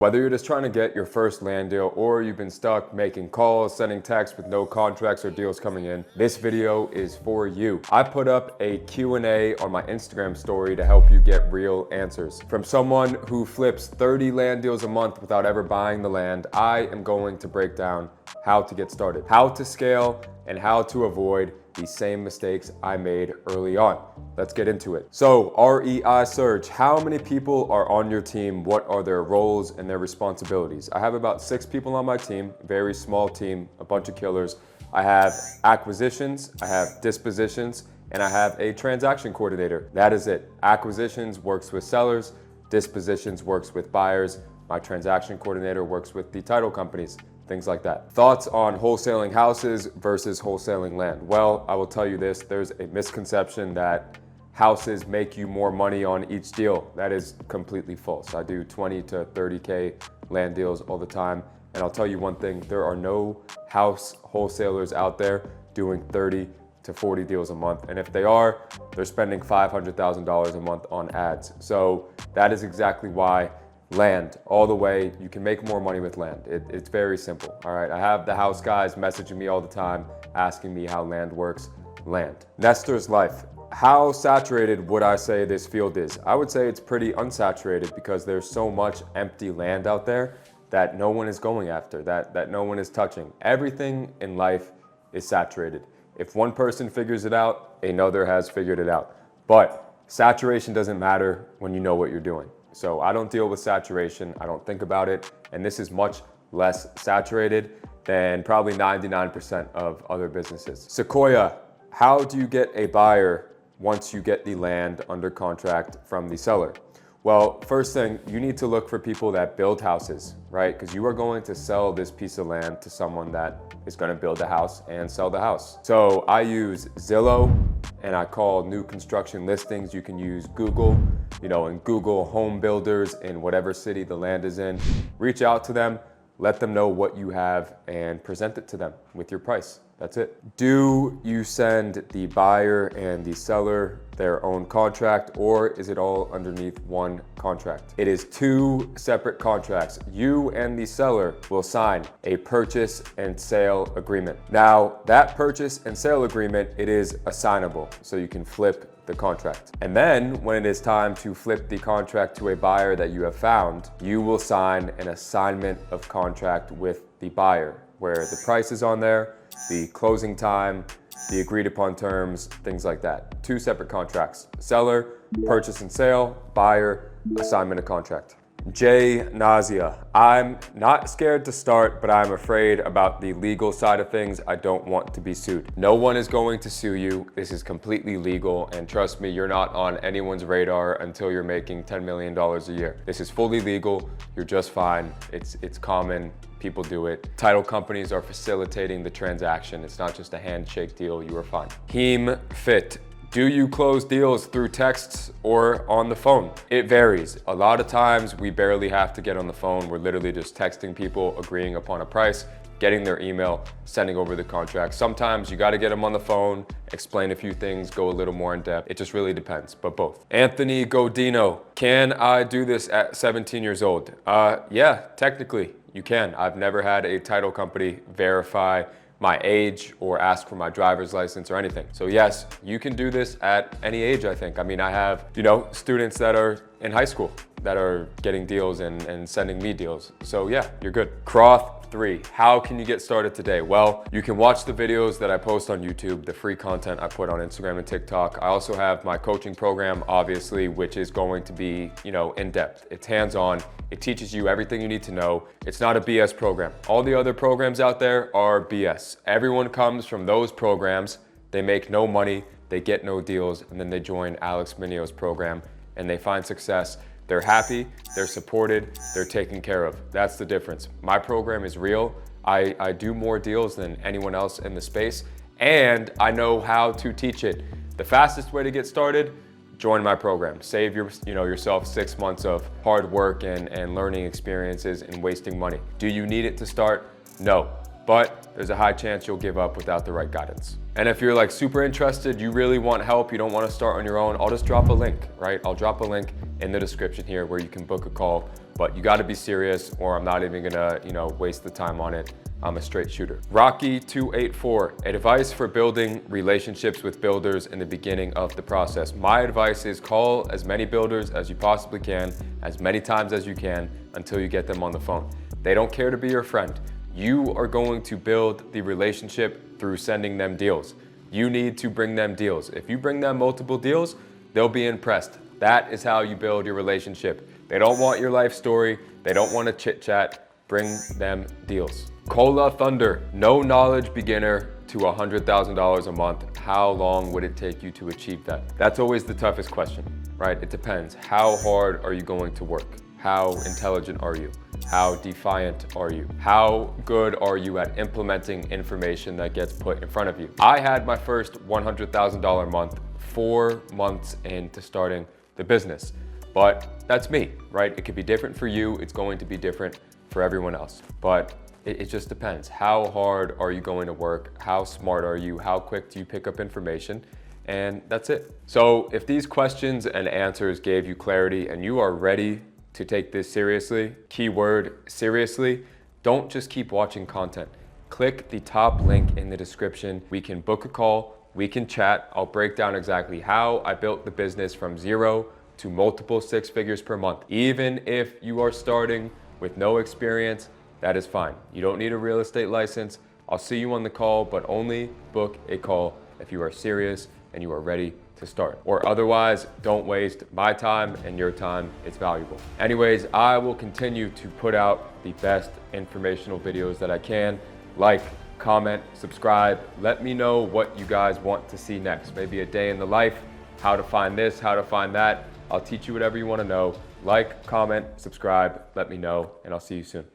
Whether you're just trying to get your first land deal or you've been stuck making calls, sending texts with no contracts or deals coming in, this video is for you. I put up a Q&A on my Instagram story to help you get real answers. From someone who flips 30 land deals a month without ever buying the land, I am going to break down how to get started, how to scale, and how to avoid the same mistakes I made early on. Let's get into it. So REI search, how many people are on your team? What are their roles and their responsibilities? I have about 6 people on my team, very small team, a bunch of killers. I have acquisitions, I have dispositions, and I have a transaction coordinator. That is it. Acquisitions works with sellers, dispositions works with buyers. My transaction coordinator works with the title companies. Things like that. Thoughts on wholesaling houses versus wholesaling land? Well, I will tell you this, there's a misconception that houses make you more money on each deal. That is completely false. I do 20 to 30K land deals all the time. And I'll tell you one thing, there are no house wholesalers out there doing 30 to 40 deals a month. And if they are, they're spending $500,000 a month on ads. So that is exactly why land all the way. You can make more money with land. It's very simple. All right. I have the house guys messaging me all the time, asking me how land works. Land. Nestor's life. How saturated would I say this field is? I would say it's pretty unsaturated because there's so much empty land out there that no one is going after, that no one is touching. Everything in life is saturated. If one person figures it out, another has figured it out. But saturation doesn't matter when you know what you're doing. So I don't deal with saturation. I don't think about it. And this is much less saturated than probably 99% of other businesses. Sequoia, how do you get a buyer once you get the land under contract from the seller? Well, first thing, you need to look for people that build houses, right? Because you are going to sell this piece of land to someone that is going to build a house and sell the house. So I use Zillow and I call new construction listings. You can use Google, and Google home builders in whatever city the land is in. Reach out to them, let them know what you have and present it to them with your price. That's it. Do you send the buyer and the seller their own contract, or is it all underneath one contract? It is 2 separate contracts. You and the seller will sign a purchase and sale agreement. Now, that purchase and sale agreement, it is assignable, so you can flip the contract. And then when it is time to flip the contract to a buyer that you have found, you will sign an assignment of contract with the buyer, where the price is on there, the closing time, the agreed upon terms, things like that. 2 separate contracts. Seller, purchase and sale, buyer, assignment of contract. Jay Nazia, I'm not scared to start, but I'm afraid about the legal side of things. I don't want to be sued. No one is going to sue you. This is completely legal. And trust me, you're not on anyone's radar until you're making $10 million a year. This is fully legal. You're just fine. It's common. People do it. Title companies are facilitating the transaction. It's not just a handshake deal. You are fine. Heem Fit. Do you close deals through texts or on the phone? It varies. A lot of times we barely have to get on the phone. We're literally just texting people, agreeing upon a price, getting their email, sending over the contract. Sometimes you got to get them on the phone, explain a few things, go a little more in depth. It just really depends, but both. Anthony Godino, can I do this at 17 years old? Yeah, technically you can. I've never had a title company verify my age or ask for my driver's license or anything. So yes, you can do this at any age, I think. I mean, I have, students that are in high school that are getting deals and sending me deals. So yeah, you're good. Croft 3, how can you get started today? Well, you can watch the videos that I post on YouTube, the free content I put on Instagram and TikTok. I also have my coaching program, obviously, which is going to be, in depth. It's hands-on. It teaches you everything you need to know. It's not a BS program. All the other programs out there are BS. Everyone comes from those programs. They make no money, they get no deals, and then they join Alex Minio's program and they find success. They're happy, they're supported, they're taken care of. That's the difference. My program is real. I do more deals than anyone else in the space, and I know how to teach it. The fastest way to get started, join my program. Save yourself 6 months of hard work and learning experiences and wasting money. Do you need it to start? No. but there's a high chance you'll give up without the right guidance. And if you're like super interested, you really want help, you don't want to start on your own, I'll just drop a link, right? I'll drop a link in the description here where you can book a call, but you got to be serious or I'm not even gonna, waste the time on it. I'm a straight shooter. Rocky284, advice for building relationships with builders in the beginning of the process. My advice is call as many builders as you possibly can, as many times as you can until you get them on the phone. They don't care to be your friend. You are going to build the relationship through sending them deals. You need to bring them deals. If you bring them multiple deals, they'll be impressed. That is how you build your relationship. They don't want your life story. They don't want to chit chat. Bring them deals. Cola Thunder, no knowledge beginner to $100,000 a month. How long would it take you to achieve that? That's always the toughest question, right? It depends. How hard are you going to work? How intelligent are you? How defiant are you? How good are you at implementing information that gets put in front of you? I had my first $100,000 month 4 months into starting the business, but that's me, right? It could be different for you. It's going to be different for everyone else, but it just depends. How hard are you going to work? How smart are you? How quick do you pick up information? And that's it. So if these questions and answers gave you clarity and you are ready to take this seriously, keyword seriously, don't just keep watching content. Click the top link in the description. We can book a call, we can chat. I'll break down exactly how I built the business from 0 to multiple 6 figures per month. Even if you are starting with no experience, that is fine. You don't need a real estate license. I'll see you on the call, but only book a call if you are serious and you are ready to start. Or otherwise, don't waste my time and your time. It's valuable. Anyways, I will continue to put out the best informational videos that I can. Like, comment, subscribe. Let me know what you guys want to see next. Maybe a day in the life, how to find this, how to find that. I'll teach you whatever you want to know. Like, comment, subscribe, let me know, and I'll see you soon.